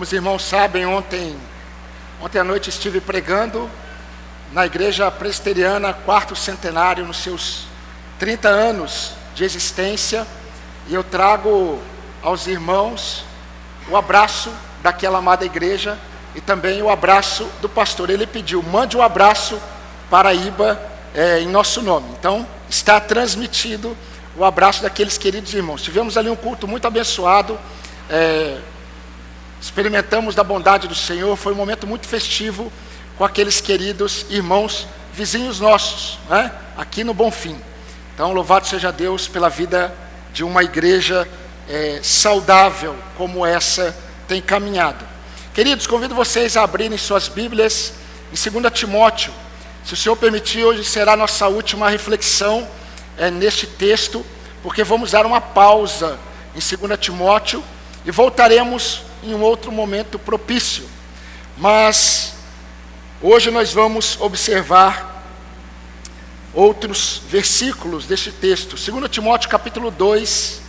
Como os irmãos sabem, ontem à noite estive pregando na igreja presbiteriana, quarto centenário, nos seus 30 anos de existência, e eu trago aos irmãos o abraço daquela amada igreja e também o abraço do pastor. Ele pediu: mande um abraço para a Iba em nosso nome. Então está transmitido o abraço daqueles queridos irmãos. Tivemos ali um culto muito abençoado, experimentamos da bondade do Senhor. Foi um momento muito festivo com aqueles queridos irmãos vizinhos nossos, né? Aqui no Bonfim. Então louvado seja Deus pela vida de uma igreja saudável como essa tem caminhado. Queridos, convido vocês a abrirem suas Bíblias em 2 Timóteo. Se o Senhor permitir, hoje será a nossa última reflexão neste texto, porque vamos dar uma pausa em 2 Timóteo e voltaremos em um outro momento propício. Mas hoje nós vamos observar outros versículos deste texto. 2 Timóteo capítulo 2,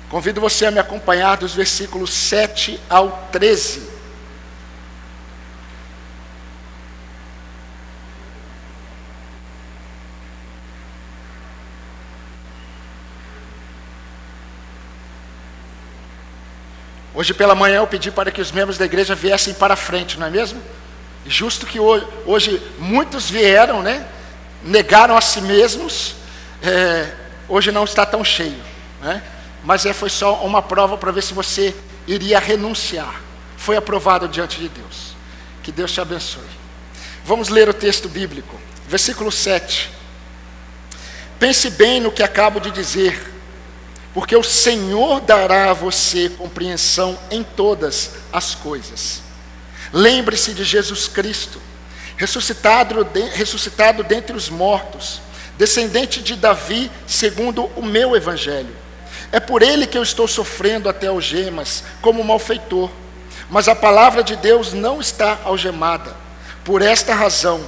convido você a me acompanhar dos versículos 7 ao 13. Hoje pela manhã eu pedi para que os membros da igreja viessem para frente, não é mesmo? Justo que hoje muitos vieram, né? Negaram a si mesmos. Hoje não está tão cheio, né? Mas foi só uma prova para ver se você iria renunciar. Foi aprovado diante de Deus. Que Deus te abençoe. Vamos ler o texto bíblico, versículo 7. Pense bem no que acabo de dizer, porque o Senhor dará a você compreensão em todas as coisas. Lembre-se de Jesus Cristo, ressuscitado dentre os mortos, descendente de Davi, segundo o meu evangelho. É por ele que eu estou sofrendo até algemas, como malfeitor. Mas a palavra de Deus não está algemada. Por esta razão,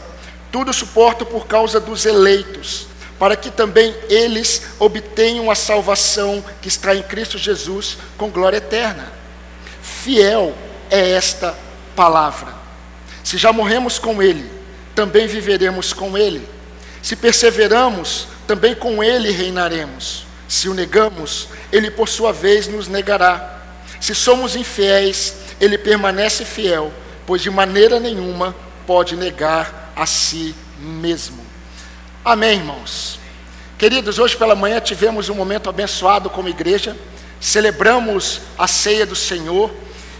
tudo suporto por causa dos eleitos, para que também eles obtenham a salvação que está em Cristo Jesus com glória eterna. Fiel é esta palavra. Se já morremos com Ele, também viveremos com Ele. Se perseveramos, também com Ele reinaremos. Se o negamos, Ele por sua vez nos negará. Se somos infiéis, Ele permanece fiel, pois de maneira nenhuma pode negar a si mesmo. Amém, irmãos. Queridos, hoje pela manhã tivemos um momento abençoado como igreja, celebramos a ceia do Senhor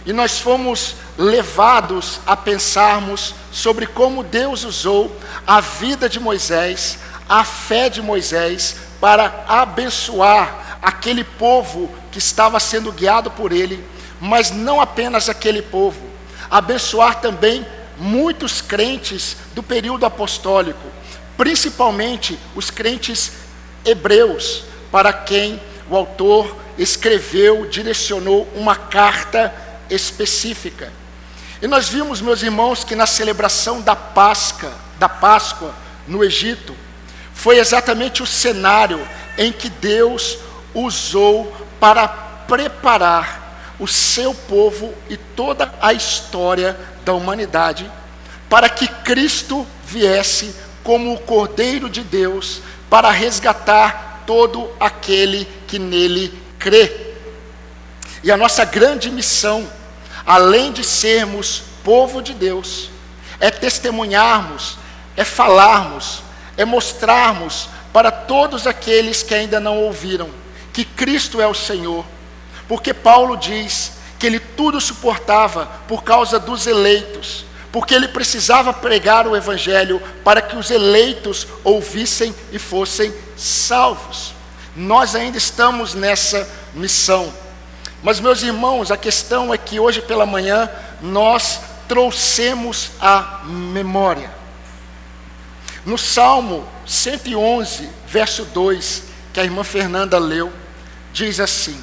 e nós fomos levados a pensarmos sobre como Deus usou a vida de Moisés, a fé de Moisés, para abençoar aquele povo que estava sendo guiado por ele, mas não apenas aquele povo, abençoar também muitos crentes do período apostólico, principalmente os crentes hebreus, para quem o autor escreveu, direcionou uma carta específica. E nós vimos, meus irmãos, que na celebração da Páscoa no Egito, foi exatamente o cenário em que Deus usou para preparar o seu povo e toda a história da humanidade, para que Cristo viesse como o Cordeiro de Deus, para resgatar todo aquele que nele crê. E a nossa grande missão, além de sermos povo de Deus, é testemunharmos, é falarmos, é mostrarmos para todos aqueles que ainda não ouviram, que Cristo é o Senhor. Porque Paulo diz que ele tudo suportava por causa dos eleitos, porque ele precisava pregar o evangelho para que os eleitos ouvissem e fossem salvos. Nós ainda estamos nessa missão. Mas, meus irmãos, a questão é que hoje pela manhã nós trouxemos a memória. No Salmo 111, verso 2, que a irmã Fernanda leu, diz assim: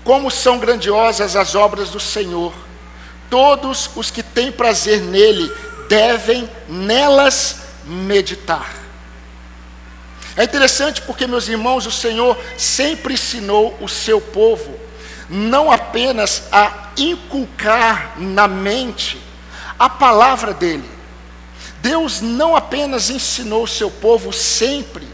como são grandiosas as obras do Senhor, todos os que têm prazer nele devem nelas meditar. É interessante porque, meus irmãos, o Senhor sempre ensinou o seu povo não apenas a inculcar na mente a palavra dele. Deus não apenas ensinou o seu povo sempre,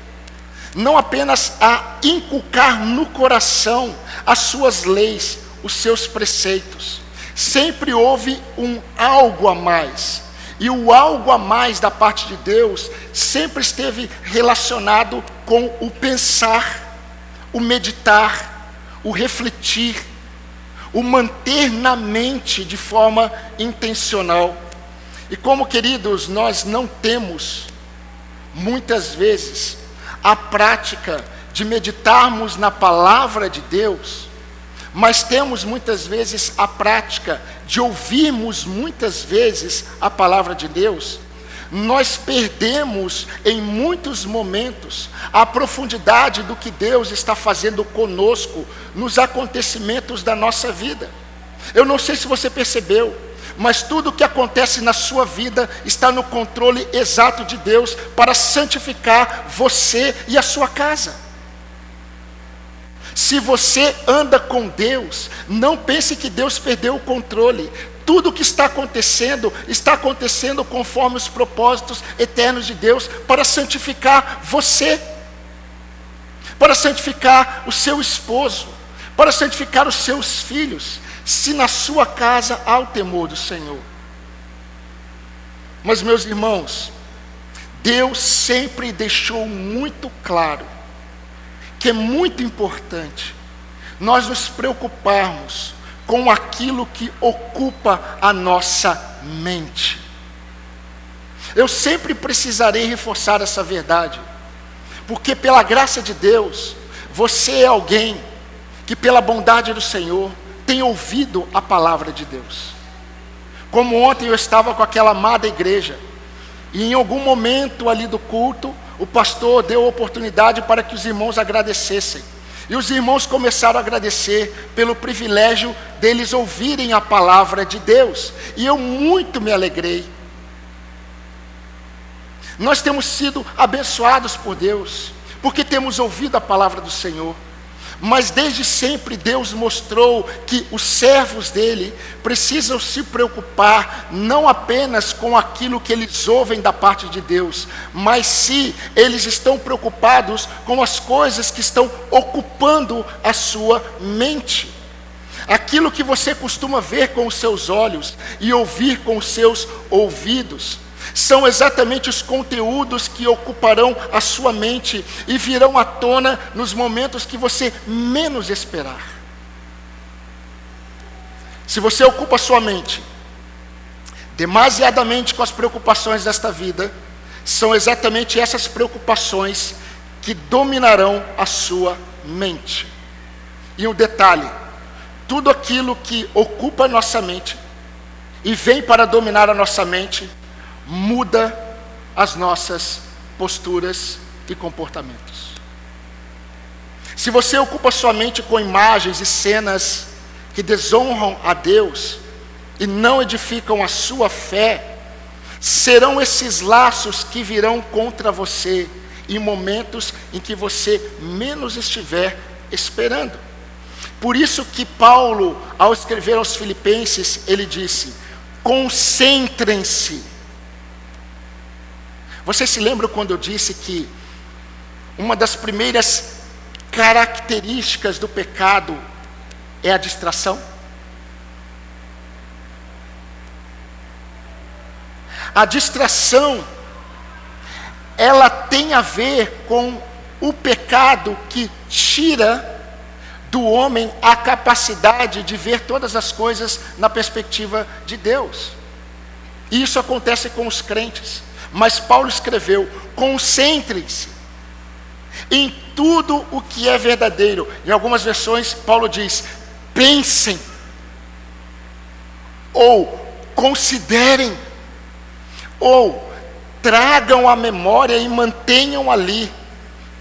não apenas a inculcar no coração as suas leis, os seus preceitos. Sempre houve um algo a mais. E o algo a mais da parte de Deus sempre esteve relacionado com o pensar, o meditar, o refletir, o manter na mente de forma intencional. E como, queridos, nós não temos, muitas vezes, a prática de meditarmos na palavra de Deus, mas temos muitas vezes a prática de ouvirmos muitas vezes a palavra de Deus, nós perdemos em muitos momentos a profundidade do que Deus está fazendo conosco nos acontecimentos da nossa vida. Eu não sei se você percebeu, mas tudo o que acontece na sua vida está no controle exato de Deus para santificar você e a sua casa. Se você anda com Deus, não pense que Deus perdeu o controle. Tudo o que está acontecendo conforme os propósitos eternos de Deus para santificar você, para santificar o seu esposo, para santificar os seus filhos, se na sua casa há o temor do Senhor. Mas, meus irmãos, Deus sempre deixou muito claro que é muito importante nós nos preocuparmos com aquilo que ocupa a nossa mente. Eu sempre precisarei reforçar essa verdade, porque pela graça de Deus, você é alguém que pela bondade do Senhor tem ouvido a palavra de Deus. Como ontem eu estava com aquela amada igreja, e em algum momento ali do culto, o pastor deu a oportunidade para que os irmãos agradecessem. E os irmãos começaram a agradecer pelo privilégio deles ouvirem a palavra de Deus. E eu muito me alegrei. Nós temos sido abençoados por Deus, porque temos ouvido a palavra do Senhor. Mas desde sempre Deus mostrou que os servos dele precisam se preocupar não apenas com aquilo que eles ouvem da parte de Deus, mas se eles estão preocupados com as coisas que estão ocupando a sua mente. Aquilo que você costuma ver com os seus olhos e ouvir com os seus ouvidos são exatamente os conteúdos que ocuparão a sua mente e virão à tona nos momentos que você menos esperar. Se você ocupa a sua mente demasiadamente com as preocupações desta vida, são exatamente essas preocupações que dominarão a sua mente. E um detalhe, tudo aquilo que ocupa a nossa mente e vem para dominar a nossa mente, muda as nossas posturas e comportamentos. Se você ocupa sua mente com imagens e cenas que desonram a Deus e não edificam a sua fé, serão esses laços que virão contra você em momentos em que você menos estiver esperando. Por isso que Paulo, ao escrever aos Filipenses, ele disse: concentrem-se. Você se lembra quando eu disse que uma das primeiras características do pecado é a distração? A distração, ela tem a ver com o pecado que tira do homem a capacidade de ver todas as coisas na perspectiva de Deus. E isso acontece com os crentes. Mas Paulo escreveu: concentrem-se em tudo o que é verdadeiro. Em algumas versões, Paulo diz: pensem, ou considerem, ou tragam à memória e mantenham ali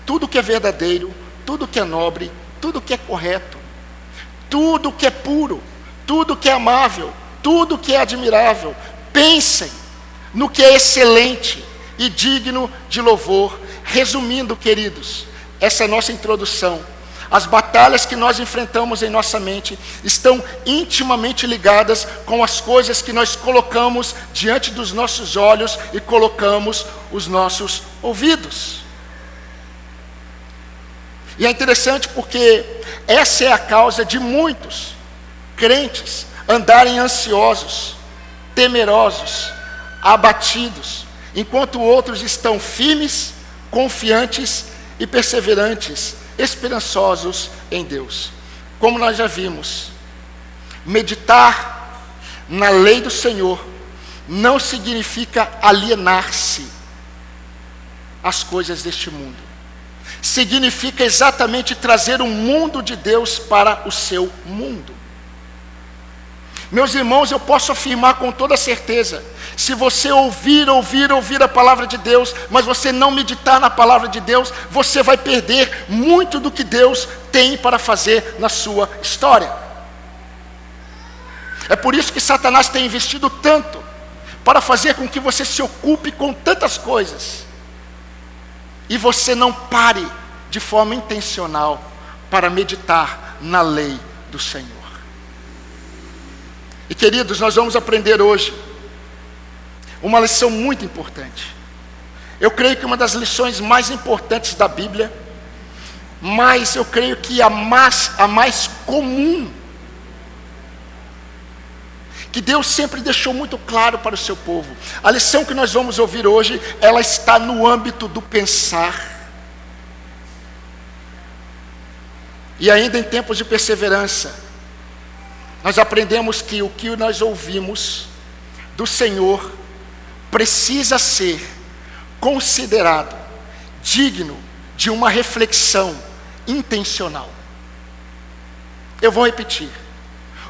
tudo que é verdadeiro, tudo que é nobre, tudo que é correto, tudo que é puro, tudo que é amável, tudo que é admirável. Pensem no que é excelente e digno de louvor. Resumindo, queridos, essa nossa introdução, As batalhas que nós enfrentamos em nossa mente estão intimamente ligadas com as coisas que nós colocamos diante dos nossos olhos e colocamos os nossos ouvidos. E é interessante porque essa é a causa de muitos crentes andarem ansiosos, temerosos, abatidos, enquanto outros estão firmes, confiantes e perseverantes, esperançosos em Deus. Como nós já vimos, meditar na lei do Senhor não significa alienar-se às coisas deste mundo. Significa exatamente trazer o mundo de Deus para o seu mundo. Meus irmãos, eu posso afirmar com toda certeza, se você ouvir a palavra de Deus, mas você não meditar na palavra de Deus, você vai perder muito do que Deus tem para fazer na sua história. É por isso que Satanás tem investido tanto, para fazer com que você se ocupe com tantas coisas, e você não pare de forma intencional para meditar na lei do Senhor. E queridos, nós vamos aprender hoje uma lição muito importante. Eu creio que uma das lições mais importantes da Bíblia, mas eu creio que a mais comum, que Deus sempre deixou muito claro para o seu povo. A lição que nós vamos ouvir hoje, ela está no âmbito do pensar. E ainda em tempos de perseverança, nós aprendemos que o que nós ouvimos do Senhor precisa ser considerado digno de uma reflexão intencional. Eu vou repetir.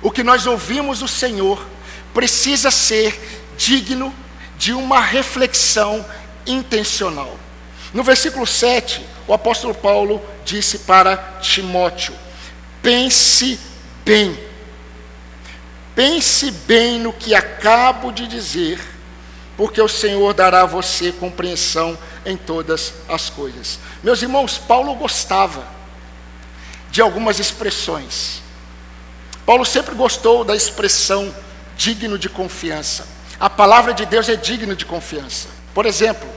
O que nós ouvimos do Senhor precisa ser digno de uma reflexão intencional. No versículo 7, o apóstolo Paulo disse para Timóteo: pense bem no que acabo de dizer, porque o Senhor dará a você compreensão em todas as coisas. Meus irmãos, Paulo gostava de algumas expressões. Paulo sempre gostou da expressão digno de confiança. A palavra de Deus é digna de confiança. Por exemplo,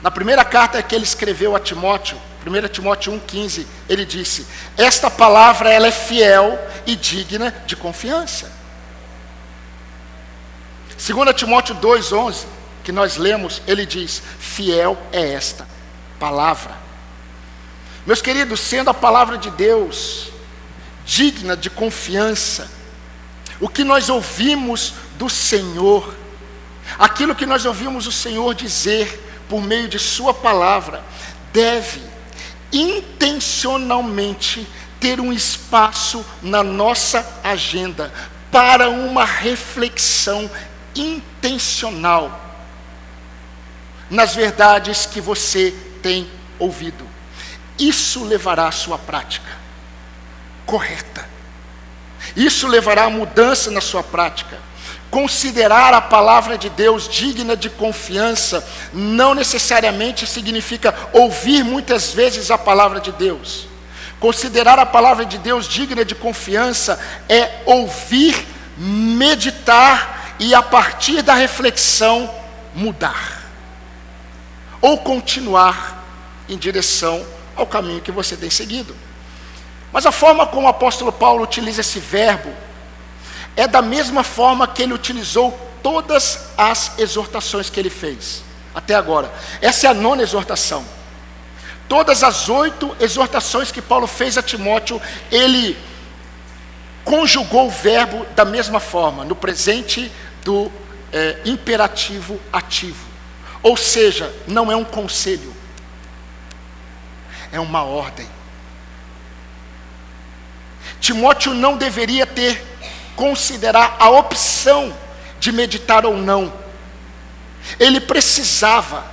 na primeira carta que ele escreveu a Timóteo, 1 Timóteo 1,15, ele disse: esta palavra ela é fiel e digna de confiança. 2 Timóteo 2,11, que nós lemos, ele diz: fiel é esta palavra. Meus queridos, sendo a palavra de Deus digna de confiança, o que nós ouvimos do Senhor, aquilo que nós ouvimos o Senhor dizer por meio de sua palavra, deve intencionalmente ter um espaço na nossa agenda para uma reflexão intencional nas verdades que você tem ouvido. Isso levará à sua prática correta. Isso levará a mudança na sua prática. Considerar a palavra de Deus digna de confiança não necessariamente significa ouvir muitas vezes a palavra de Deus. Considerar a palavra de Deus digna de confiança é ouvir, meditar e, a partir da reflexão, mudar ou continuar em direção ao caminho que você tem seguido. Mas a forma como o apóstolo Paulo utiliza esse verbo é da mesma forma que ele utilizou todas as exortações que ele fez até agora. Essa é a 9ª exortação. Todas as 8 exortações que Paulo fez a Timóteo, ele conjugou o verbo da mesma forma, no presente do imperativo ativo. Ou seja, não é um conselho, é uma ordem. Timóteo não deveria considerar a opção de meditar ou não. Ele precisava,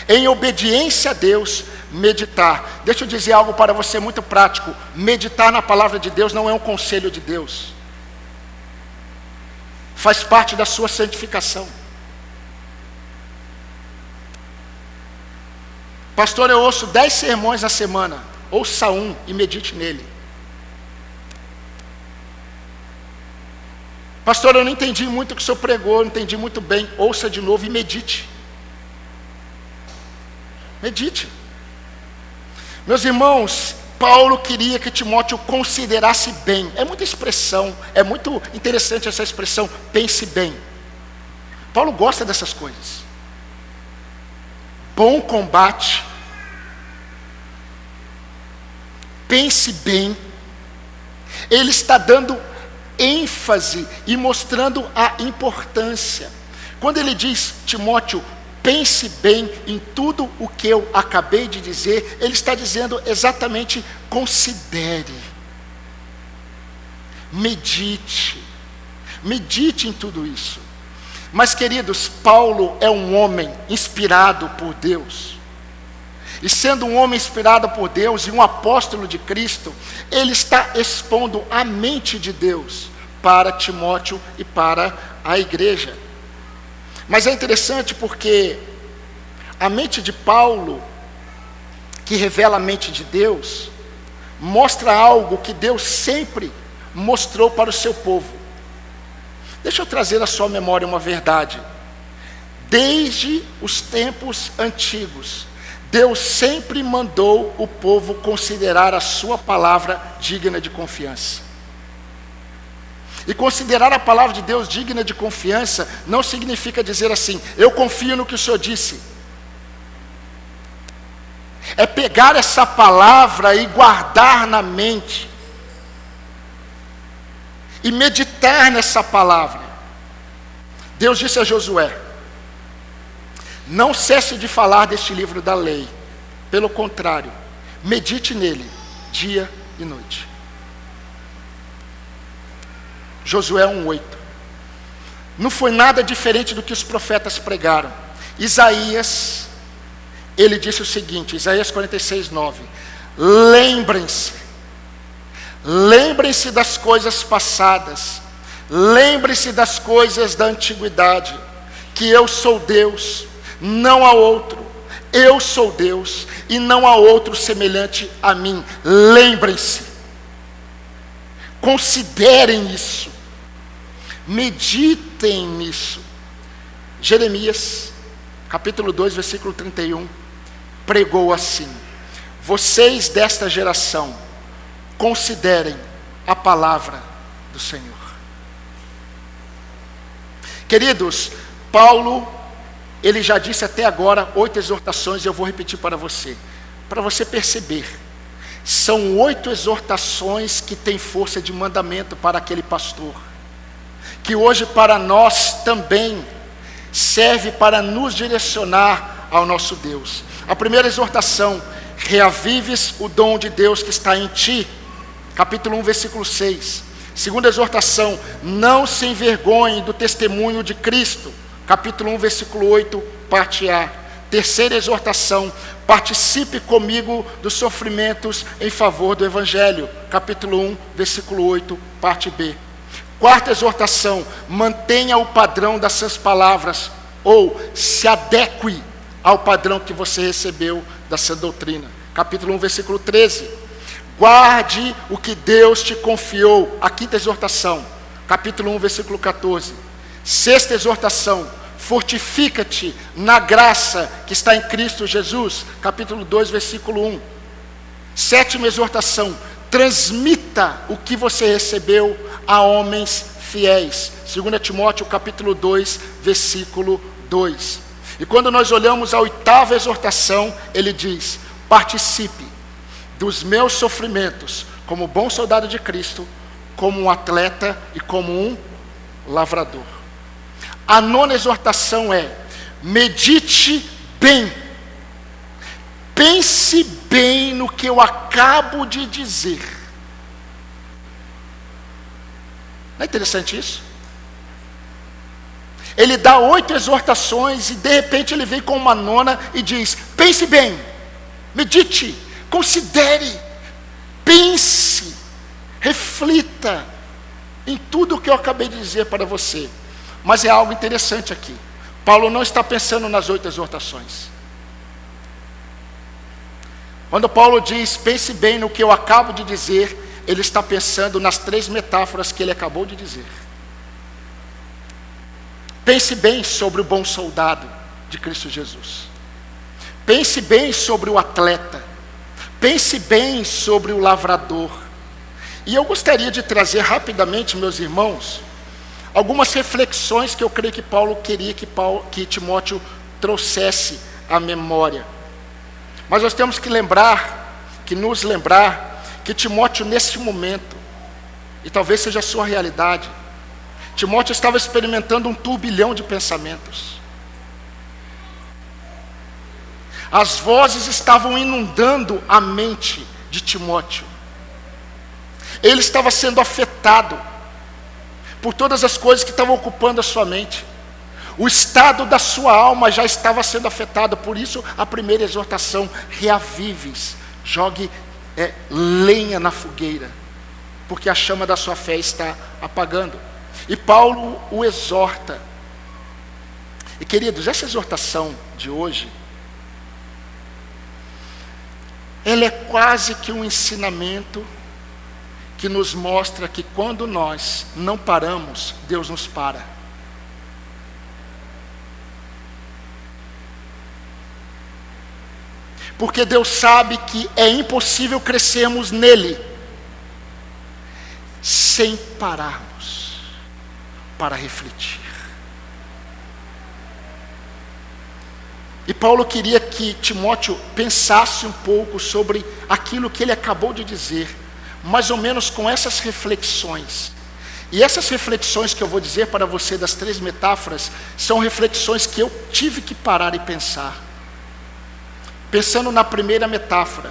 em obediência a Deus, meditar. Deixa eu dizer algo para você muito prático. Meditar na palavra de Deus não é um conselho de Deus. Faz parte da sua santificação. Pastor, eu ouço 10 sermões na semana. ouça um e medite nele. Pastor, eu não entendi muito o que o senhor pregou, não entendi muito bem. Ouça de novo e medite. Medite. Meus irmãos, Paulo queria que Timóteo considerasse bem. É muita expressão, é muito interessante essa expressão, pense bem. Paulo gosta dessas coisas. Bom combate. Pense bem. Ele está dando ênfase e mostrando a importância. Quando ele diz, Timóteo, pense bem em tudo o que eu acabei de dizer, ele está dizendo exatamente, considere, medite em tudo isso. Mas queridos, Paulo é um homem inspirado por Deus, e sendo um homem inspirado por Deus e um apóstolo de Cristo, ele está expondo a mente de Deus para Timóteo e para a igreja. Mas é interessante porque a mente de Paulo, que revela a mente de Deus, mostra algo que Deus sempre mostrou para o seu povo. Deixa eu trazer à sua memória uma verdade. Desde os tempos antigos, Deus sempre mandou o povo considerar a sua palavra digna de confiança. E considerar a palavra de Deus digna de confiança não significa dizer assim, eu confio no que o Senhor disse. É pegar essa palavra e guardar na mente. E meditar nessa palavra. Deus disse a Josué, não cesse de falar deste livro da lei. Pelo contrário, medite nele, dia e noite. Josué 1:8. Não foi nada diferente do que os profetas pregaram. Isaías, ele disse o seguinte, Isaías 46:9. Lembrem-se das coisas passadas, lembrem-se das coisas da antiguidade, que eu sou Deus, não há outro. Eu sou Deus e não há outro semelhante a mim. Lembrem-se, considerem isso, meditem nisso. Jeremias, capítulo 2, versículo 31, pregou assim: vocês desta geração, considerem a palavra do Senhor. Queridos, Paulo, ele já disse até agora 8 exortações, e eu vou repetir para você perceber. São 8 exortações que têm força de mandamento para aquele pastor, que hoje para nós também serve para nos direcionar ao nosso Deus. A primeira exortação, reavives o dom de Deus que está em ti, capítulo 1, versículo 6. Segunda exortação, não se envergonhe do testemunho de Cristo, capítulo 1, versículo 8, parte A. Terceira exortação, participe comigo dos sofrimentos em favor do Evangelho, capítulo 1, versículo 8, parte B. Quarta exortação, mantenha o padrão dessas palavras, ou se adeque ao padrão que você recebeu da sã doutrina, capítulo 1, versículo 13. Guarde o que Deus te confiou, a quinta exortação, capítulo 1, versículo 14. Sexta exortação, fortifica-te na graça que está em Cristo Jesus, capítulo 2, versículo 1. Sétima exortação, transmita o que você recebeu a homens fiéis, 2 Timóteo capítulo 2, versículo 2. E quando nós olhamos a oitava exortação, ele diz, participe dos meus sofrimentos, como bom soldado de Cristo, como um atleta e como um lavrador. A nona exortação é, medite bem, pense bem no que eu acabo de dizer. Não é interessante isso? Ele dá 8 exortações e de repente ele vem com uma nona e diz, pense bem, medite, considere, pense, reflita em tudo o que eu acabei de dizer para você. Mas é algo interessante aqui. Paulo não está pensando nas 8 exortações. Quando Paulo diz, pense bem no que eu acabo de dizer, ele está pensando nas 3 metáforas que ele acabou de dizer. Pense bem sobre o bom soldado de Cristo Jesus. Pense bem sobre o atleta. Pense bem sobre o lavrador. E eu gostaria de trazer rapidamente, meus irmãos, algumas reflexões que eu creio que Paulo queria que Timóteo trouxesse à memória. Mas nós temos que nos lembrar que Timóteo, nesse momento, e talvez seja a sua realidade, Timóteo estava experimentando um turbilhão de pensamentos. As vozes estavam inundando a mente de Timóteo. Ele estava sendo afetado por todas as coisas que estavam ocupando a sua mente. O estado da sua alma já estava sendo afetado. Por isso a primeira exortação: reavives, jogue lenha na fogueira, porque a chama da sua fé está apagando. E Paulo o exorta. E queridos, essa exortação de hoje, ela é quase que um ensinamento que nos mostra que quando nós não paramos, Deus nos para. Porque Deus sabe que é impossível crescermos nele sem pararmos para refletir. E Paulo queria que Timóteo pensasse um pouco sobre aquilo que ele acabou de dizer, mais ou menos com essas reflexões. E essas reflexões que eu vou dizer para você das 3 metáforas, são reflexões que eu tive que parar e pensar. Pensando na primeira metáfora,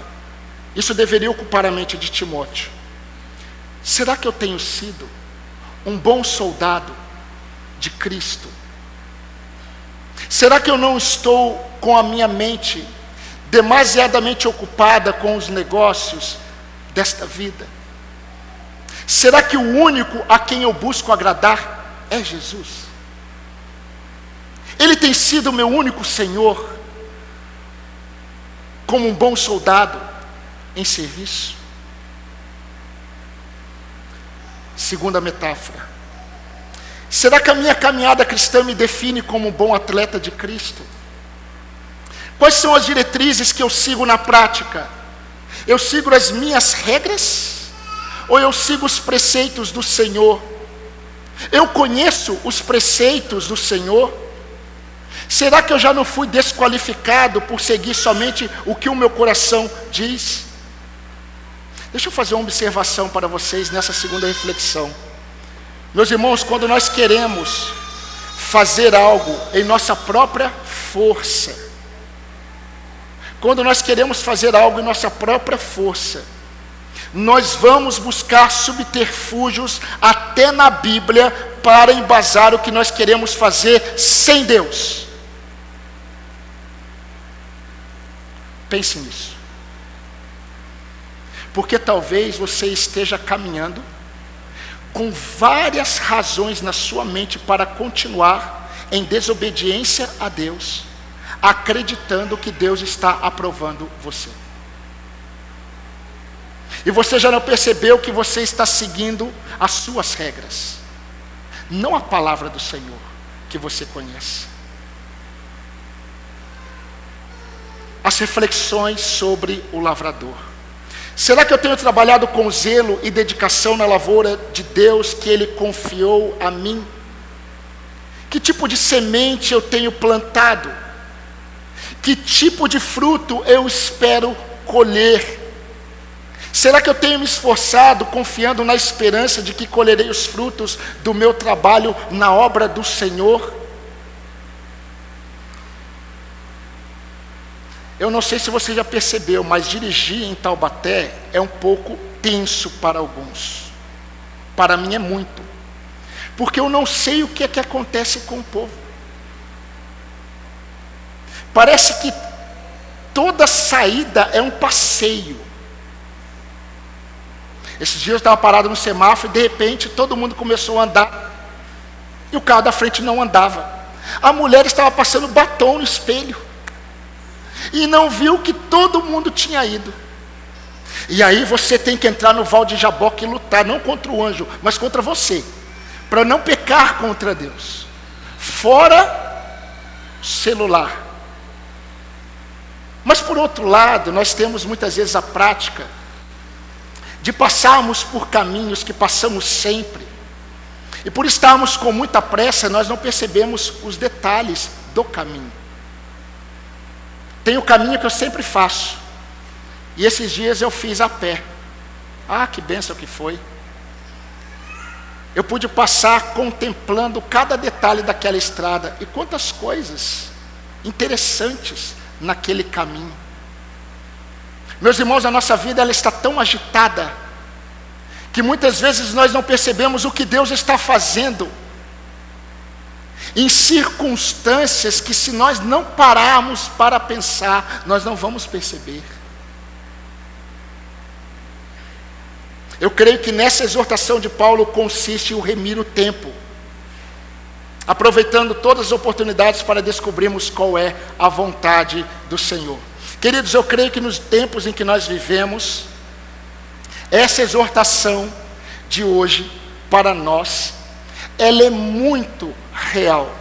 isso deveria ocupar a mente de Timóteo. Será que eu tenho sido um bom soldado de Cristo? Será que eu não estou com a minha mente demasiadamente ocupada com os negócios desta vida? Será que o único a quem eu busco agradar é Jesus? Ele tem sido o meu único Senhor, como um bom soldado em serviço? Segunda metáfora: será que a minha caminhada cristã me define como um bom atleta de Cristo? Quais são as diretrizes que eu sigo na prática? Eu sigo as minhas regras? Ou eu sigo os preceitos do Senhor? Eu conheço os preceitos do Senhor? Será que eu já não fui desqualificado por seguir somente o que o meu coração diz? Deixa eu fazer uma observação para vocês nessa segunda reflexão. Meus irmãos, quando nós queremos fazer algo em nossa própria força, nós vamos buscar subterfúgios até na Bíblia para embasar o que nós queremos fazer sem Deus. Pense nisso. Porque talvez você esteja caminhando com várias razões na sua mente para continuar em desobediência a Deus, acreditando que Deus está aprovando você. E você já não percebeu que você está seguindo as suas regras, não a palavra do Senhor que você conhece. As reflexões sobre o lavrador. Será que eu tenho trabalhado com zelo e dedicação na lavoura de Deus que Ele confiou a mim? Que tipo de semente eu tenho plantado? Que tipo de fruto eu espero colher? Será que eu tenho me esforçado confiando na esperança de que colherei os frutos do meu trabalho na obra do Senhor? Eu não sei se você já percebeu, mas dirigir em Taubaté é um pouco tenso para alguns. Para mim é muito. Porque eu não sei o que é que acontece com o povo. Parece que toda saída é um passeio. Esses dias eu estava parado no semáforo e de repente todo mundo começou a andar. E o carro da frente não andava. A mulher estava passando batom no espelho. e não viu que todo mundo tinha ido. E aí você tem que entrar no val de Jaboque e lutar, não contra o anjo, mas contra você, para não pecar contra Deus. Fora celular. Mas por outro lado, nós temos muitas vezes a prática de passarmos por caminhos que passamos sempre. E por estarmos com muita pressa, nós não percebemos os detalhes do caminho. Tem o caminho que eu sempre faço. E esses dias eu fiz a pé. Ah, que bênção que foi. Eu pude passar contemplando cada detalhe daquela estrada. E quantas coisas interessantes naquele caminho. Meus irmãos, a nossa vida ela está tão agitada que muitas vezes nós não percebemos o que Deus está fazendo em circunstâncias que, se nós não pararmos para pensar, nós não vamos perceber. Eu creio que nessa exortação de Paulo consiste o remir o tempo, aproveitando todas as oportunidades para descobrirmos qual é a vontade do Senhor. Queridos, eu creio que nos tempos em que nós vivemos, essa exortação de hoje para nós, ela é muito real.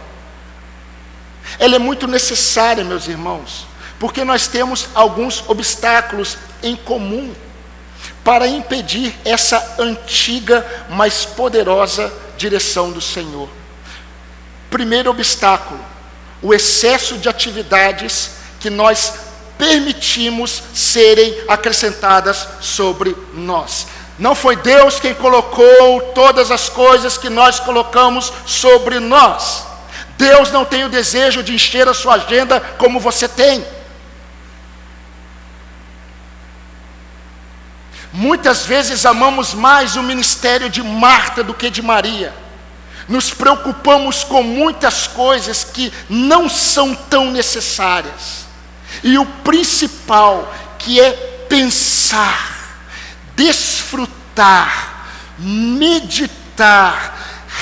Ela é muito necessária, meus irmãos, porque nós temos alguns obstáculos em comum para impedir essa antiga, mas poderosa direção do Senhor. Primeiro obstáculo, o excesso de atividades que nós permitimos serem acrescentadas sobre nós. Não foi Deus quem colocou todas as coisas que nós colocamos sobre nós. Deus não tem o desejo de encher a sua agenda como você tem. Muitas vezes amamos mais o ministério de Marta do que de Maria. Nos preocupamos com muitas coisas que não são tão necessárias. E o principal, que é pensar, desfrutar, meditar,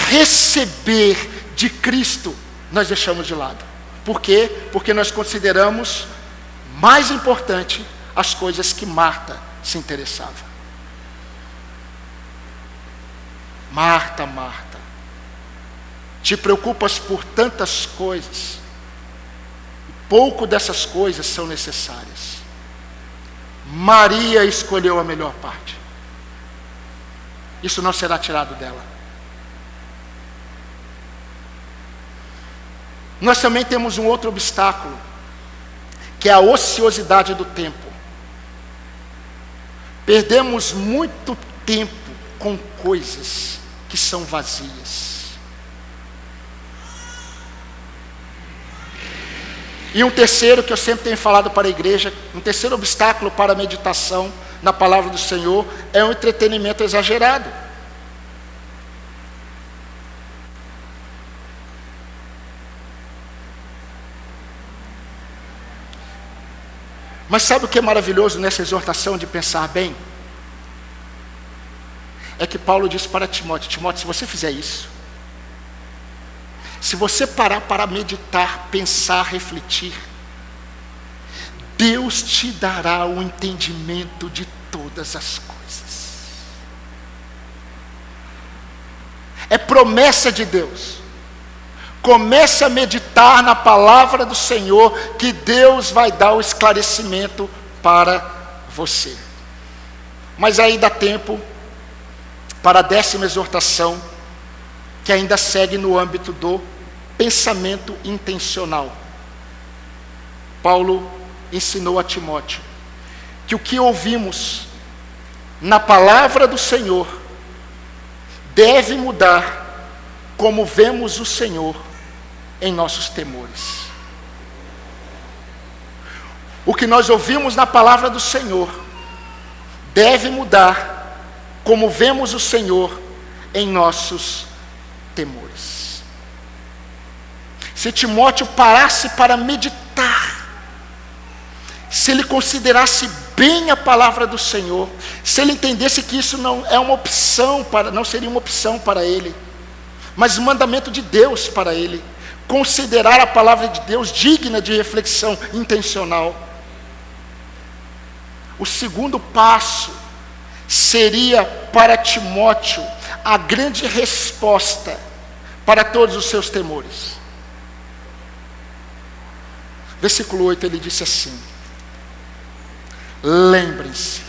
receber de Cristo, nós deixamos de lado. Por quê? Porque nós consideramos mais importante as coisas que Marta se interessava. Marta, Marta, te preocupas por tantas coisas, pouco dessas coisas são necessárias. Maria escolheu a melhor parte. Isso não será tirado dela. Nós também temos um outro obstáculo, que é a ociosidade do tempo. Perdemos muito tempo com coisas que são vazias. E um terceiro que eu sempre tenho falado para a igreja, um terceiro obstáculo para a meditação na palavra do Senhor é um entretenimento exagerado. Mas sabe o que é maravilhoso nessa exortação de pensar bem? É que Paulo disse para Timóteo: Timóteo, se você fizer isso, se você parar para meditar, pensar, refletir, Deus te dará o entendimento de todas as coisas. É promessa de Deus. Comece a meditar na palavra do Senhor, que Deus vai dar o esclarecimento para você. Mas aí dá tempo para a 10ª exortação, que ainda segue no âmbito do pensamento intencional. Paulo ensinou a Timóteo que o que ouvimos na palavra do Senhor deve mudar como vemos o Senhor em nossos temores. O que nós ouvimos na palavra do Senhor deve mudar como vemos o Senhor em nossos temores. Se Timóteo parasse para meditar, se ele considerasse bem a palavra do Senhor, se ele entendesse que isso não é uma opção não seria uma opção para ele, mas mandamento de Deus para ele, considerar a palavra de Deus digna de reflexão intencional, o segundo passo seria para Timóteo a grande resposta para todos os seus temores. Versículo 8, ele disse assim: lembre-se.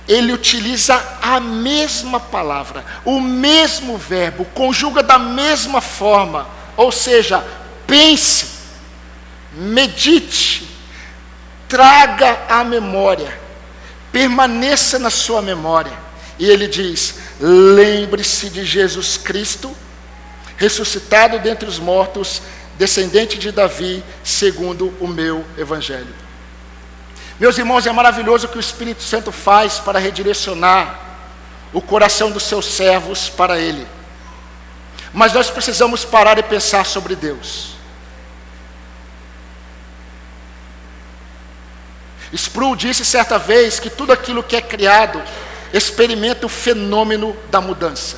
Ele utiliza a mesma palavra, o mesmo verbo, conjuga da mesma forma, ou seja, pense, medite, traga à memória, permaneça na sua memória. E ele diz: lembre-se de Jesus Cristo, ressuscitado dentre os mortos, descendente de Davi, segundo o meu evangelho. Meus irmãos, é maravilhoso o que o Espírito Santo faz para redirecionar o coração dos seus servos para Ele. Mas nós precisamos parar e pensar sobre Deus. Sproul disse certa vez que tudo aquilo que é criado experimenta o fenômeno da mudança.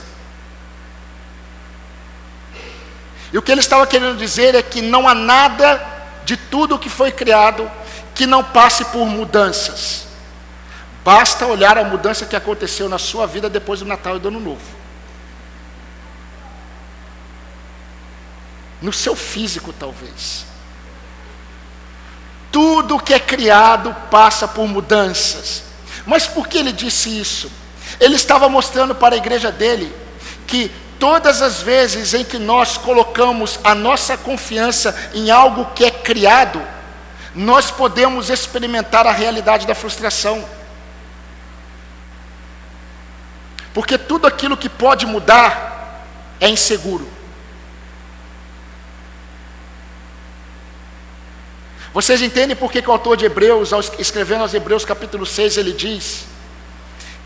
E o que ele estava querendo dizer é que não há nada de tudo que foi criado que não passe por mudanças. Basta olhar a mudança que aconteceu na sua vida depois do Natal e do Ano Novo. No seu físico, talvez. Tudo que é criado passa por mudanças. Mas por que ele disse isso? Ele estava mostrando para a igreja dele que todas as vezes em que nós colocamos a nossa confiança em algo que é criado, nós podemos experimentar a realidade da frustração. Porque tudo aquilo que pode mudar é inseguro. Vocês entendem por que o autor de Hebreus, escrevendo aos Hebreus capítulo 6, ele diz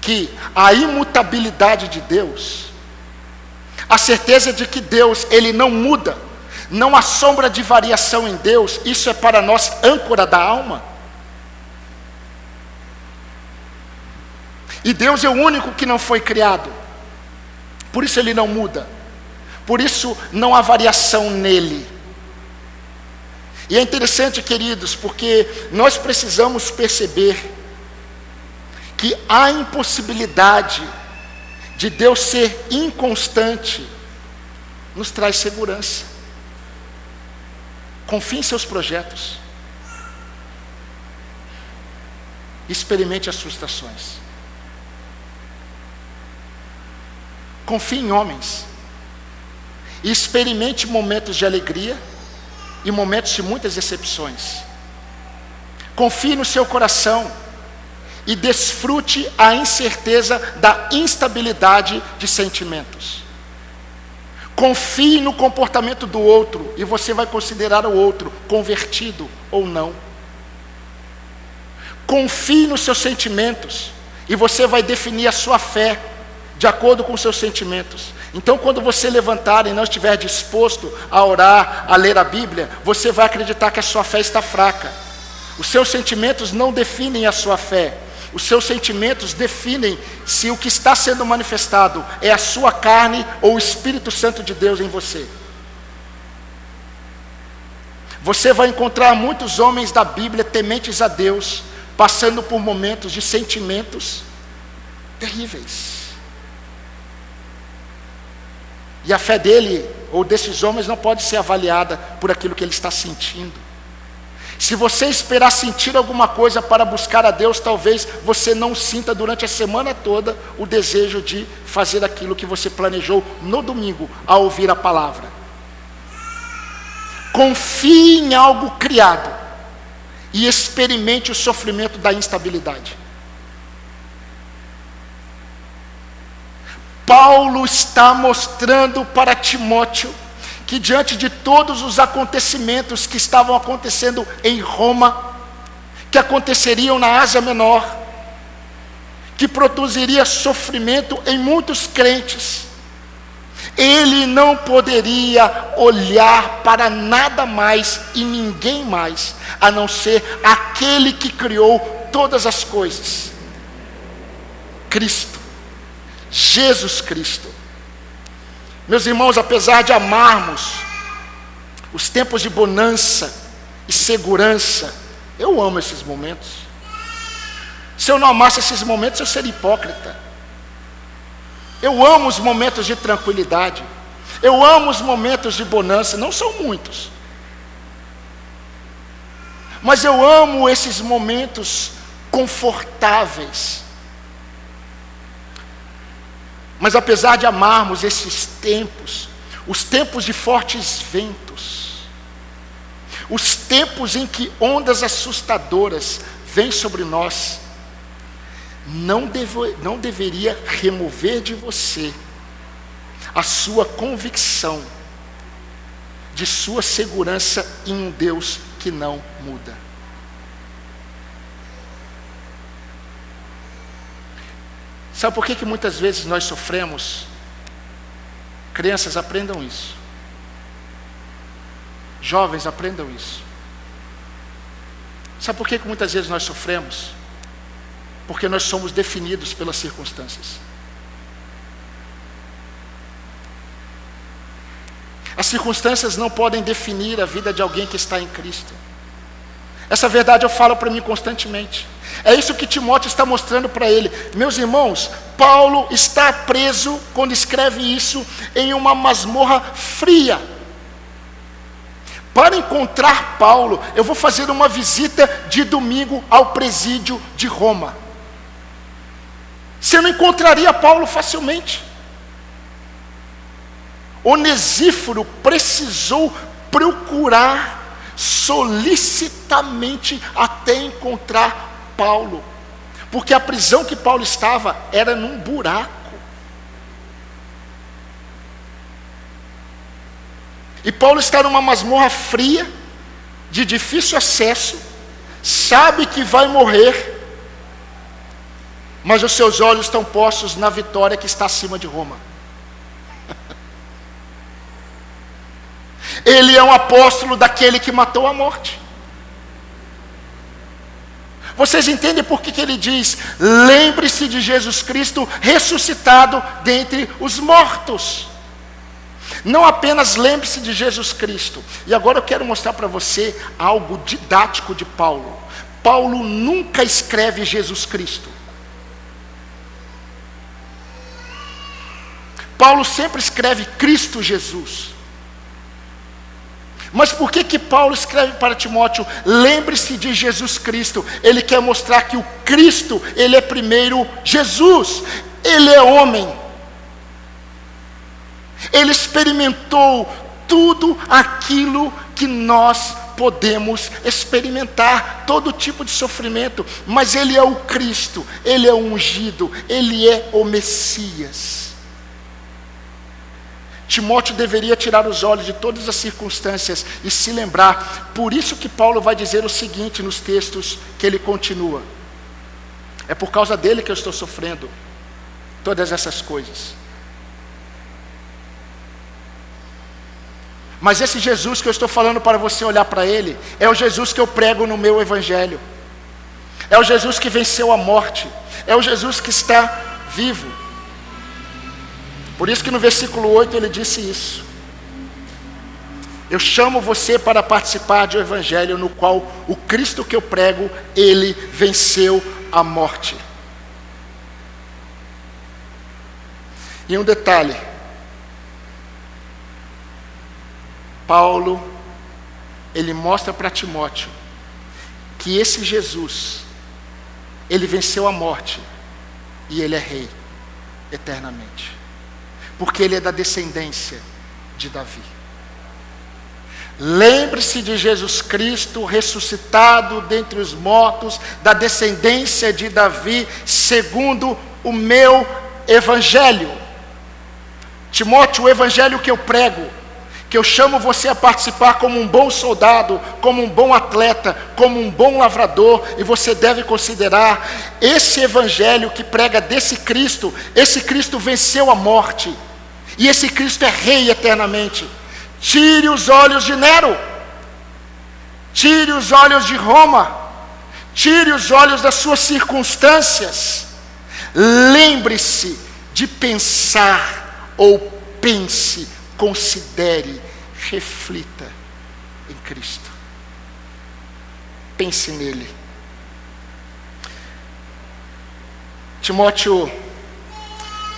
que a imutabilidade de Deus, a certeza de que Deus, Ele não muda, não há sombra de variação em Deus, isso é para nós âncora da alma. E Deus é o único que não foi criado, por isso Ele não muda, por isso não há variação nele. E é interessante, queridos, porque nós precisamos perceber que a impossibilidade de Deus ser inconstante nos traz segurança. Confie em seus projetos. Experimente as frustrações. Confie em homens. E experimente momentos de alegria e momentos de muitas decepções. Confie no seu coração e desfrute a incerteza da instabilidade de sentimentos. Confie no comportamento do outro e você vai considerar o outro convertido ou não. Confie nos seus sentimentos e você vai definir a sua fé de acordo com os seus sentimentos. Então, quando você levantar e não estiver disposto a orar, a ler a Bíblia, você vai acreditar que a sua fé está fraca. Os seus sentimentos não definem a sua fé. Os seus sentimentos definem se o que está sendo manifestado é a sua carne ou o Espírito Santo de Deus em você. Você vai encontrar muitos homens da Bíblia tementes a Deus, passando por momentos de sentimentos terríveis. E a fé dele, ou desses homens, não pode ser avaliada por aquilo que ele está sentindo. Se você esperar sentir alguma coisa para buscar a Deus, talvez você não sinta durante a semana toda o desejo de fazer aquilo que você planejou no domingo, ao ouvir a palavra. Confie em algo criado e experimente o sofrimento da instabilidade. Paulo está mostrando para Timóteo que diante de todos os acontecimentos que estavam acontecendo em Roma, que aconteceriam na Ásia Menor, que produziria sofrimento em muitos crentes, ele não poderia olhar para nada mais e ninguém mais, a não ser aquele que criou todas as coisas, Cristo, Jesus Cristo. Meus irmãos, apesar de amarmos os tempos de bonança e segurança. Eu amo esses momentos. Se eu não amasse esses momentos, eu seria hipócrita. Eu amo os momentos de tranquilidade. Eu amo os momentos de bonança. Não são muitos, mas eu amo esses momentos confortáveis. Mas apesar de amarmos esses tempos, os tempos de fortes ventos, os tempos em que ondas assustadoras vêm sobre nós, não deveria remover de você a sua convicção de sua segurança em um Deus que não muda. Sabe por que muitas vezes nós sofremos? Crianças, aprendam isso. Jovens, aprendam isso. Sabe por que muitas vezes nós sofremos? Porque nós somos definidos pelas circunstâncias. As circunstâncias não podem definir a vida de alguém que está em Cristo. Essa verdade eu falo para mim constantemente. É isso que Timóteo está mostrando para ele. Meus irmãos, Paulo está preso, quando escreve isso, em uma masmorra fria. Para encontrar Paulo, eu vou fazer uma visita de domingo ao presídio de Roma. Você não encontraria Paulo facilmente. Onesíforo precisou procurar solicitamente até encontrar Paulo, porque a prisão que Paulo estava era num buraco. E Paulo está numa masmorra fria, de difícil acesso, sabe que vai morrer, mas os seus olhos estão postos na vitória que está acima de Roma. Ele é um apóstolo daquele que matou a morte. Vocês entendem por que ele diz: lembre-se de Jesus Cristo ressuscitado dentre os mortos. Não apenas lembre-se de Jesus Cristo. E agora eu quero mostrar para você algo didático de Paulo. Paulo nunca escreve Jesus Cristo. Paulo sempre escreve Cristo Jesus. Mas por que Paulo escreve para Timóteo, lembre-se de Jesus Cristo? Ele quer mostrar que o Cristo, ele é primeiro Jesus. Ele é homem. Ele experimentou tudo aquilo que nós podemos experimentar, todo tipo de sofrimento. Mas ele é o Cristo, ele é o ungido, ele é o Messias. Timóteo deveria tirar os olhos de todas as circunstâncias e se lembrar. Por isso que Paulo vai dizer o seguinte nos textos que ele continua: é por causa dele que eu estou sofrendo todas essas coisas. Mas esse Jesus que eu estou falando para você olhar para ele, é o Jesus que eu prego no meu evangelho. É o Jesus que venceu a morte. É o Jesus que está vivo. Por isso que no versículo 8 ele disse isso: eu chamo você para participar de um evangelho no qual o Cristo que eu prego, ele venceu a morte. E um detalhe: Paulo, ele mostra para Timóteo que esse Jesus, ele venceu a morte e ele é rei eternamente. Porque ele é da descendência de Davi. Lembre-se de Jesus Cristo ressuscitado dentre os mortos, da descendência de Davi, segundo o meu evangelho. Timóteo, o evangelho que eu prego, que eu chamo você a participar como um bom soldado, como um bom atleta, como um bom lavrador, e você deve considerar esse evangelho que prega desse Cristo. Esse Cristo venceu a morte, e esse Cristo é rei eternamente. Tire os olhos de Nero, tire os olhos de Roma, tire os olhos das suas circunstâncias. Lembre-se de pensar, ou pense, considere, reflita em Cristo. pense nele. Timóteo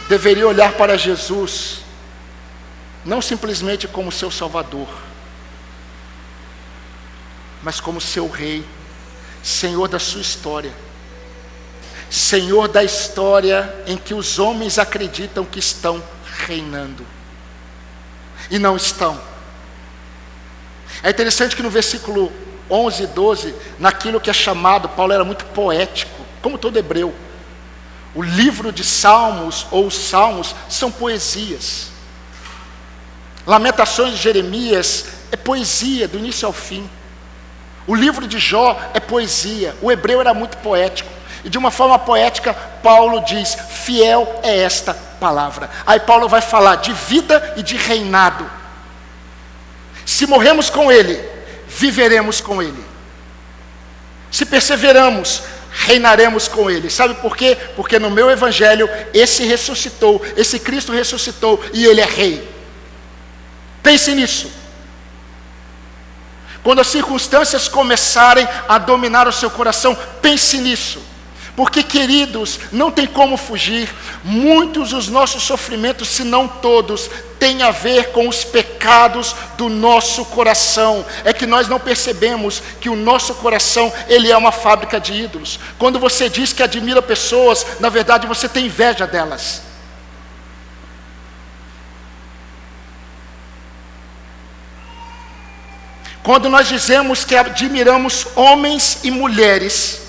deveria olhar para Jesus, não simplesmente como seu Salvador, mas como seu Rei, Senhor da sua história, Senhor da história em que os homens acreditam que estão reinando, e não estão. É interessante que no versículo 11 e 12, naquilo que é chamado, Paulo era muito poético, como todo hebreu. O livro de Salmos, ou os Salmos, são poesias. Lamentações de Jeremias é poesia do início ao fim. O livro de Jó é poesia. O hebreu era muito poético. E de uma forma poética, Paulo diz: fiel é esta palavra. Aí Paulo vai falar de vida e de reinado. Se morremos com ele, viveremos com ele. Se perseveramos, reinaremos com ele. Sabe por quê? Porque no meu evangelho, esse ressuscitou, esse Cristo ressuscitou e ele é rei. Pense nisso. Quando as circunstâncias começarem a dominar o seu coração, pense nisso. Porque, queridos, não tem como fugir. Muitos dos nossos sofrimentos, se não todos, têm a ver com os pecados do nosso coração. É que nós não percebemos que o nosso coração, ele é uma fábrica de ídolos. Quando você diz que admira pessoas, na verdade você tem inveja delas. Quando nós dizemos que admiramos homens e mulheres,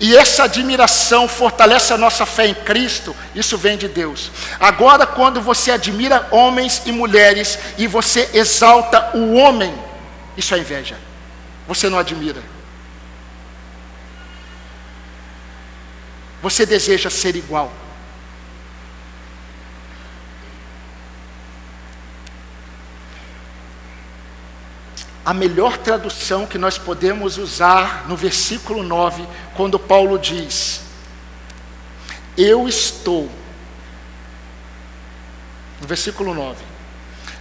e essa admiração fortalece a nossa fé em Cristo, isso vem de Deus. Agora, quando você admira homens e mulheres, e você exalta o homem, isso é inveja. Você não admira. Você deseja ser igual. A melhor tradução que nós podemos usar no versículo 9, quando Paulo diz: eu estou, no versículo 9,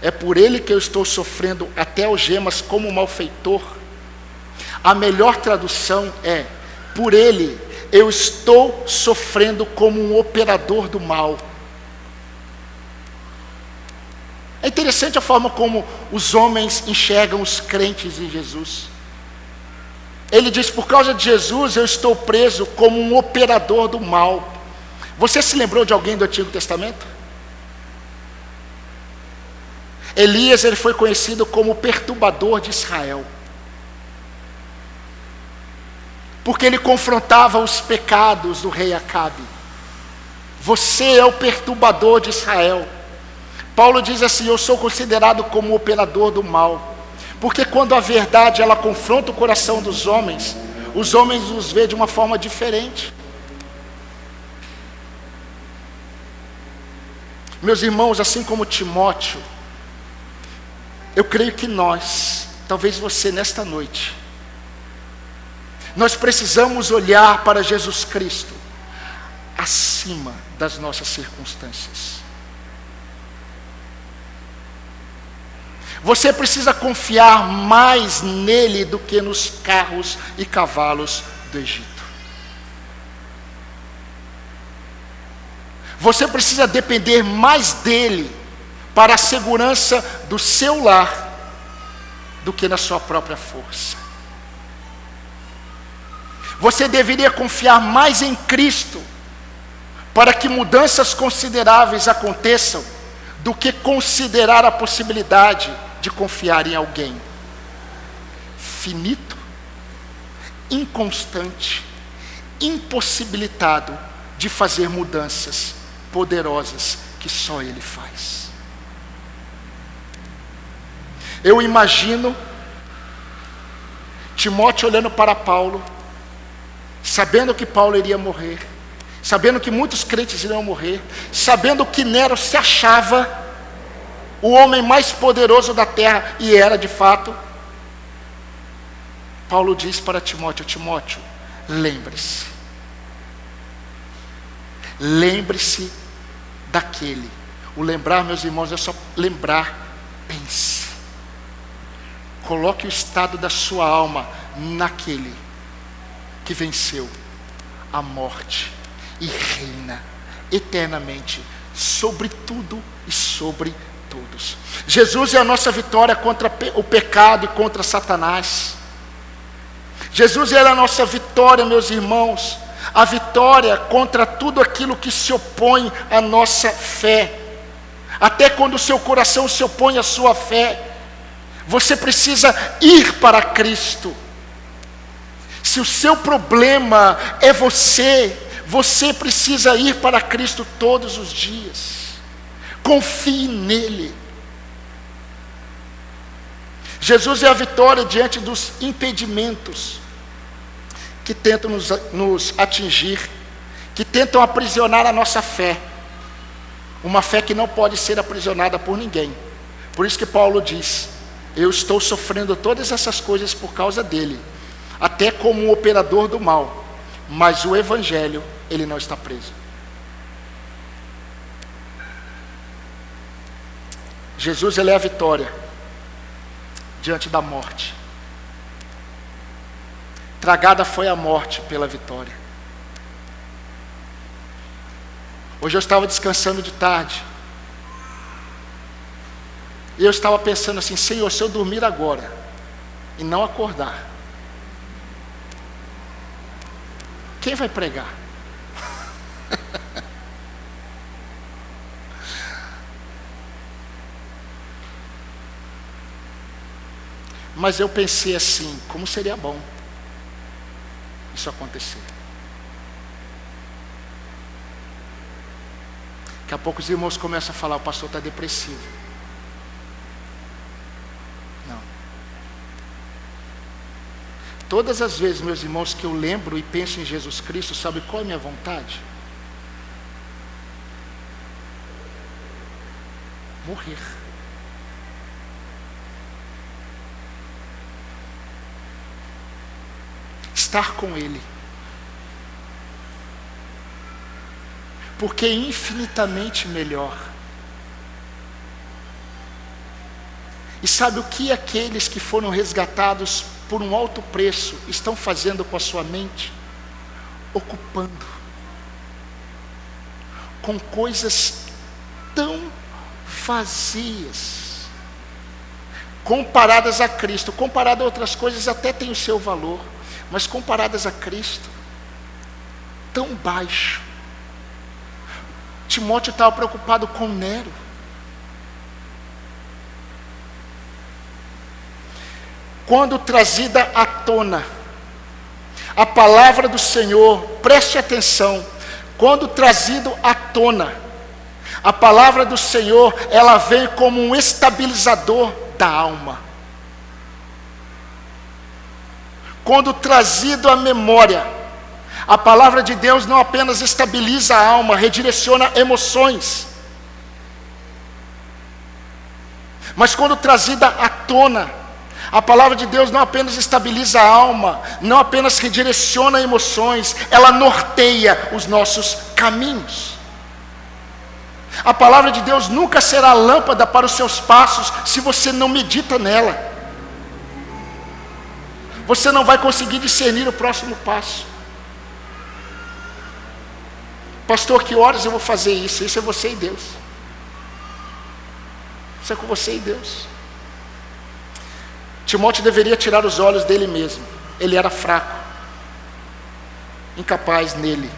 é por ele que eu estou sofrendo até algemas como malfeitor. A melhor tradução é: por ele eu estou sofrendo como um operador do mal. É interessante a forma como os homens enxergam os crentes em Jesus. Ele diz: por causa de Jesus eu estou preso como um operador do mal. Você se lembrou de alguém do Antigo Testamento? Elias, ele foi conhecido como o perturbador de Israel, porque ele confrontava os pecados do rei Acabe. Você é o perturbador de Israel. Paulo diz assim: eu sou considerado como o operador do mal, porque quando a verdade ela confronta o coração dos homens, os homens os vê de uma forma diferente. Meus irmãos, assim como Timóteo, eu creio que nós, talvez você nesta noite, nós precisamos olhar para Jesus Cristo acima das nossas circunstâncias. Você precisa confiar mais nele do que nos carros e cavalos do Egito. Você precisa depender mais dele para a segurança do seu lar do que na sua própria força. Você deveria confiar mais em Cristo para que mudanças consideráveis aconteçam do que considerar a possibilidade de confiar em alguém finito, inconstante, impossibilitado de fazer mudanças poderosas que só ele faz. Eu imagino Timóteo olhando para Paulo, sabendo que Paulo iria morrer, sabendo que muitos crentes iriam morrer, sabendo que Nero se achava o homem mais poderoso da terra, e era de fato. Paulo diz para Timóteo: Timóteo, lembre-se daquele. O lembrar, meus irmãos, é só lembrar. Pense, coloque o estado da sua alma naquele que venceu a morte e reina eternamente sobre tudo e sobre todos. Jesus é a nossa vitória contra o pecado e contra Satanás. Jesus é a nossa vitória, meus irmãos, a vitória contra tudo aquilo que se opõe à nossa fé. Até quando o seu coração se opõe à sua fé, você precisa ir para Cristo. Se o seu problema é você precisa ir para Cristo todos os dias. Confie nele. Jesus é a vitória diante dos impedimentos que tentam nos atingir, que tentam aprisionar a nossa fé. Uma fé que não pode ser aprisionada por ninguém. Por isso que Paulo diz: eu estou sofrendo todas essas coisas por causa dele, até como um operador do mal, mas o evangelho, ele não está preso. Jesus, ele é a vitória diante da morte. Tragada foi a morte pela vitória. Hoje eu estava descansando de tarde, e eu estava pensando assim: Senhor, se eu dormir agora e não acordar, quem vai pregar? Mas eu pensei assim: como seria bom isso acontecer. Daqui a pouco os irmãos começam a falar: o pastor está depressivo. Não. Todas as vezes, meus irmãos, que eu lembro e penso em Jesus Cristo, sabe qual é a minha vontade? Morrer. Estar com Ele. Porque é infinitamente melhor. E sabe o que aqueles que foram resgatados por um alto preço estão fazendo com a sua mente? Ocupando com coisas tão vazias, comparadas a Cristo. Comparado a outras coisas até tem o seu valor, mas comparadas a Cristo, tão baixo. Timóteo estava preocupado com Nero. Quando trazida à tona a palavra do Senhor, preste atenção, quando trazido à tona a palavra do Senhor, ela vem como um estabilizador da alma. Quando trazido à memória, a palavra de Deus não apenas estabiliza a alma, redireciona emoções, mas quando trazida à tona, a palavra de Deus não apenas estabiliza a alma, não apenas redireciona emoções, ela norteia os nossos caminhos. A palavra de Deus nunca será lâmpada para os seus passos se você não medita nela. Você não vai conseguir discernir o próximo passo. Pastor, que horas eu vou fazer isso? Isso é você e Deus. Isso é com você e Deus. Timóteo deveria tirar os olhos dele mesmo. Ele era fraco, incapaz nele.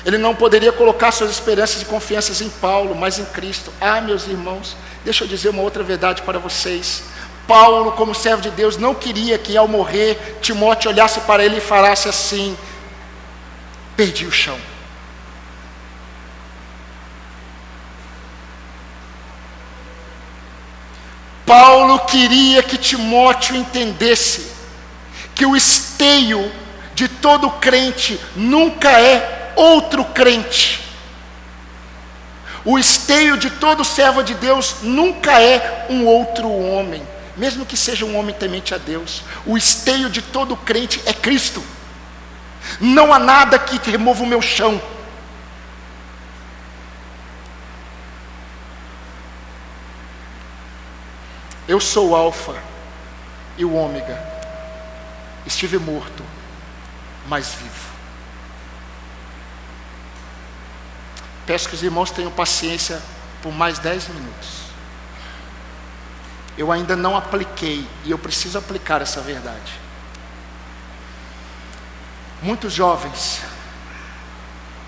Ele não poderia colocar suas esperanças e confianças em Paulo, mas em Cristo. Ah, meus irmãos, deixa eu dizer uma outra verdade para vocês. Paulo, como servo de Deus, não queria que ao morrer, Timóteo olhasse para ele e falasse assim: perdi o chão. Paulo queria que Timóteo entendesse que o esteio de todo crente nunca é outro crente. O esteio de todo servo de Deus nunca é um outro homem, mesmo que seja um homem temente a Deus. O esteio de todo crente é Cristo. Não há nada que remova o meu chão. Eu sou o alfa e o ômega, estive morto, mas vivo. Peço que os irmãos tenham paciência por mais 10 minutos. Eu ainda não apliquei, e eu preciso aplicar essa verdade. Muitos jovens,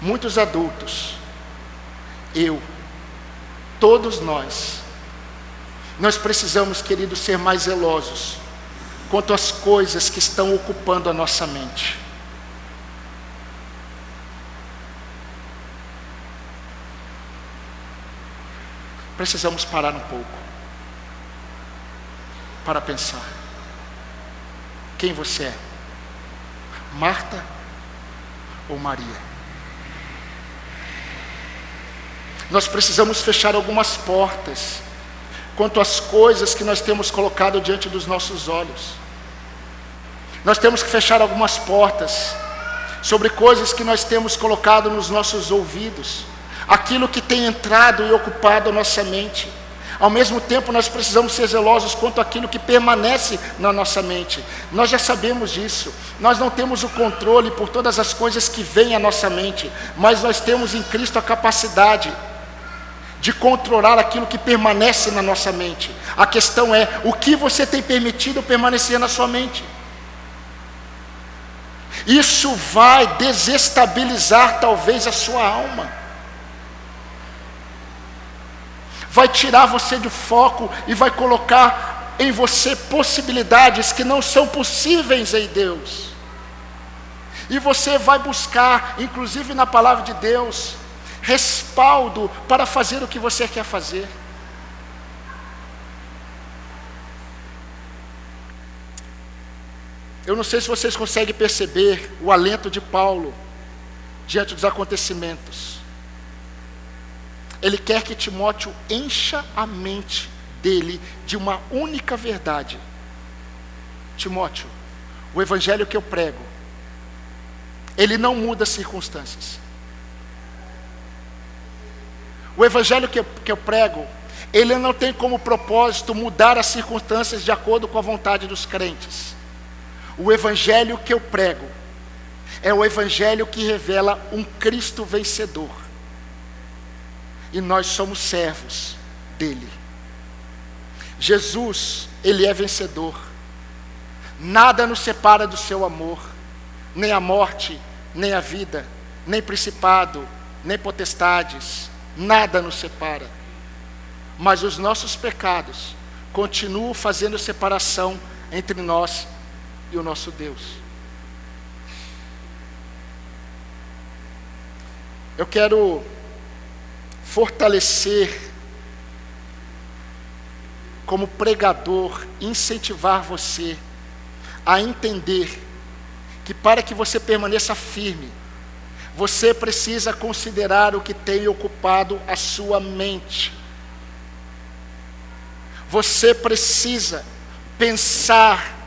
muitos adultos, todos nós precisamos, queridos, ser mais zelosos quanto às coisas que estão ocupando a nossa mente. Precisamos parar um pouco para pensar. Quem você é? Marta ou Maria? Nós precisamos fechar algumas portas quanto às coisas que nós temos colocado diante dos nossos olhos. Nós temos que fechar algumas portas sobre coisas que nós temos colocado nos nossos ouvidos, aquilo que tem entrado e ocupado a nossa mente. Ao mesmo tempo, nós precisamos ser zelosos quanto àquilo que permanece na nossa mente. Nós já sabemos disso. Nós não temos o controle por todas as coisas que vêm à nossa mente, mas nós temos em Cristo a capacidade de controlar aquilo que permanece na nossa mente. A questão é, o que você tem permitido permanecer na sua mente? Isso vai desestabilizar talvez a sua alma. Vai tirar você do foco e vai colocar em você possibilidades que não são possíveis em Deus. E você vai buscar, inclusive na palavra de Deus, respaldo para fazer o que você quer fazer. Eu não sei se vocês conseguem perceber o alento de Paulo diante dos acontecimentos. Ele quer que Timóteo encha a mente dele de uma única verdade. Timóteo, o evangelho que eu prego, ele não muda as circunstâncias. O evangelho que eu prego, ele não tem como propósito mudar as circunstâncias de acordo com a vontade dos crentes. O evangelho que eu prego é o evangelho que revela um Cristo vencedor. E nós somos servos dele. Jesus, ele é vencedor. Nada nos separa do seu amor, nem a morte, nem a vida, nem principado, nem potestades, nada nos separa. Mas os nossos pecados continuam fazendo separação entre nós e o nosso Deus. Eu quero fortalecer como pregador, incentivar você a entender que para que você permaneça firme, você precisa considerar o que tem ocupado a sua mente. Você precisa pensar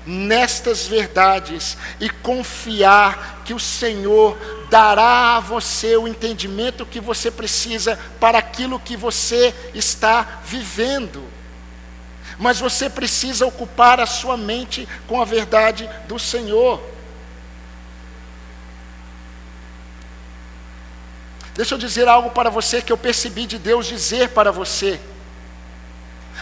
nestas verdades e confiar que o Senhor dará a você o entendimento que você precisa para aquilo que você está vivendo. Mas você precisa ocupar a sua mente com a verdade do Senhor. Deixa eu dizer algo para você que eu percebi de Deus dizer para você.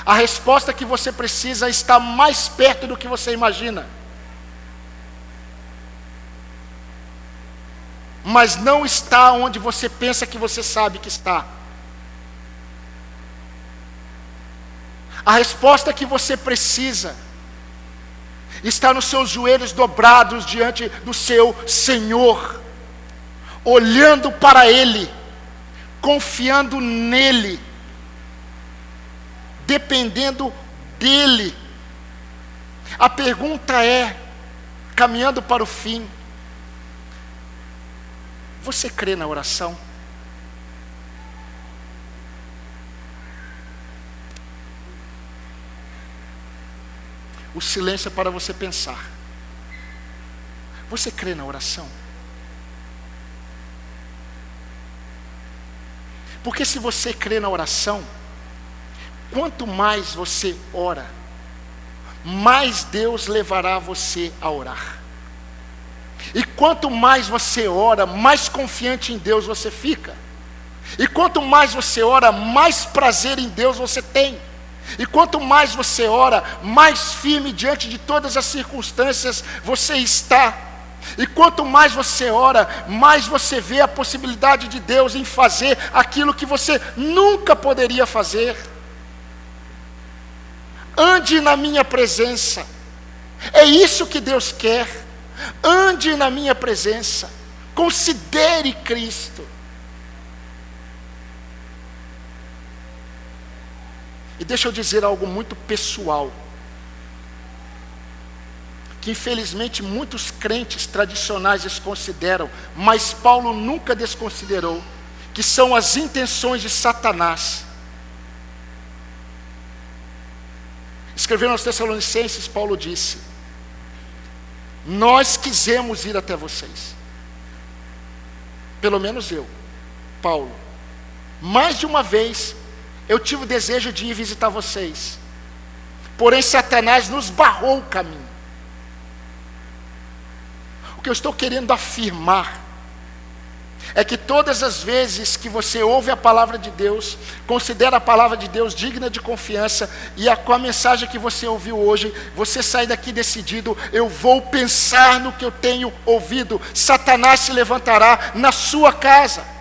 A resposta que você precisa está mais perto do que você imagina. Mas não está onde você pensa que você sabe que está. A resposta que você precisa está nos seus joelhos dobrados diante do seu Senhor, olhando para Ele, confiando nele, dependendo dele. A pergunta é, caminhando para o fim, você crê na oração? O silêncio é para você pensar. Você crê na oração? Porque se você crê na oração, quanto mais você ora, mais Deus levará você a orar. E quanto mais você ora, mais confiante em Deus você fica. E quanto mais você ora, mais prazer em Deus você tem. E quanto mais você ora, mais firme diante de todas as circunstâncias você está. E quanto mais você ora, mais você vê a possibilidade de Deus em fazer aquilo que você nunca poderia fazer. Ande na minha presença. É isso que Deus quer. Ande na minha presença. Considere Cristo. E deixa eu dizer algo muito pessoal, que infelizmente muitos crentes tradicionais desconsideram, mas Paulo nunca desconsiderou, que são as intenções de Satanás. Escrevendo aos Tessalonicenses, Paulo disse: nós quisemos ir até vocês, pelo menos eu, Paulo, mais de uma vez eu tive o desejo de ir visitar vocês, porém Satanás nos barrou o caminho. O que eu estou querendo afirmar é que todas as vezes que você ouve a palavra de Deus, considera a palavra de Deus digna de confiança, e com a mensagem que você ouviu hoje, você sai daqui decidido: eu vou pensar no que eu tenho ouvido. Satanás se levantará na sua casa,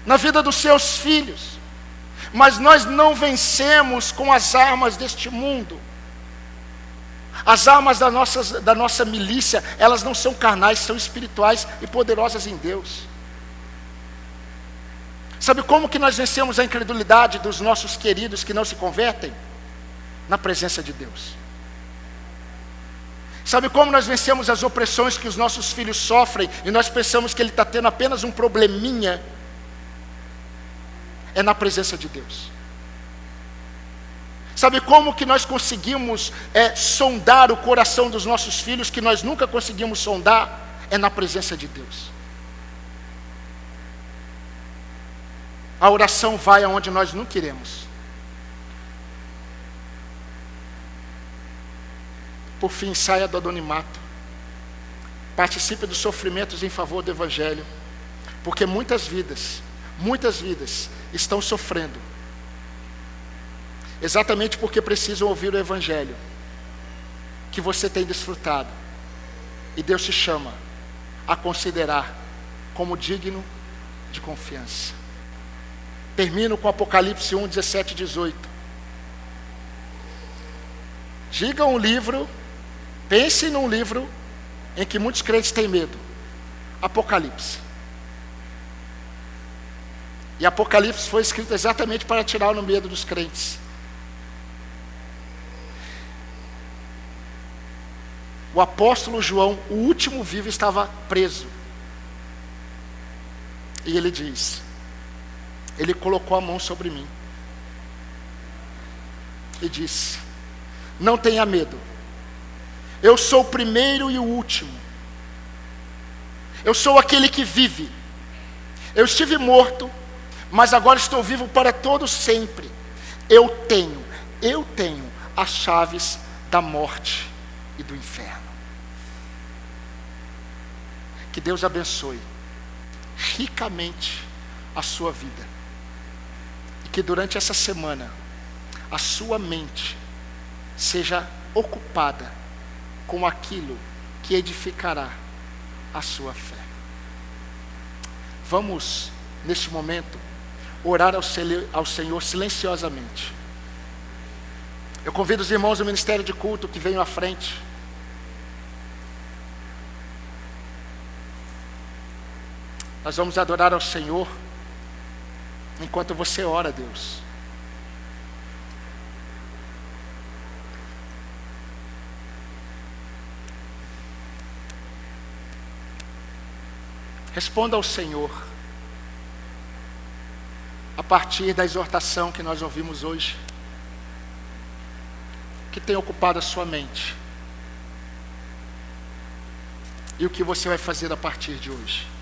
na vida dos seus filhos, mas nós não vencemos com as armas deste mundo. As armas da nossa milícia, elas não são carnais, são espirituais e poderosas em Deus. Sabe como que nós vencemos a incredulidade dos nossos queridos que não se convertem? Na presença de Deus. Sabe como nós vencemos as opressões que os nossos filhos sofrem e nós pensamos que ele está tendo apenas um probleminha? É na presença de Deus. Sabe como que nós conseguimos sondar o coração dos nossos filhos, que nós nunca conseguimos sondar? É na presença de Deus. A oração vai aonde nós não queremos. Por fim, saia do anonimato. Participe dos sofrimentos em favor do Evangelho. Porque muitas vidas estão sofrendo, exatamente porque precisam ouvir o Evangelho que você tem desfrutado. E Deus te chama a considerar como digno de confiança. Termino com Apocalipse 1, 17 e 18. Diga um livro, pense num livro em que muitos crentes têm medo. Apocalipse. E Apocalipse foi escrito exatamente para tirar o medo dos crentes. O apóstolo João, o último vivo, estava preso. E ele diz: ele colocou a mão sobre mim e disse: não tenha medo, eu sou o primeiro e o último, eu sou aquele que vive. Eu estive morto, mas agora estou vivo para todo sempre. Eu tenho as chaves da morte e do inferno. Que Deus abençoe ricamente a sua vida, e que durante essa semana a sua mente seja ocupada com aquilo que edificará a sua fé. Vamos, neste momento, orar ao Senhor silenciosamente. Eu convido os irmãos do Ministério de Culto que venham à frente. Nós vamos adorar ao Senhor enquanto você ora a Deus. Responda ao Senhor a partir da exortação que nós ouvimos hoje, que tem ocupado a sua mente, e o que você vai fazer a partir de hoje.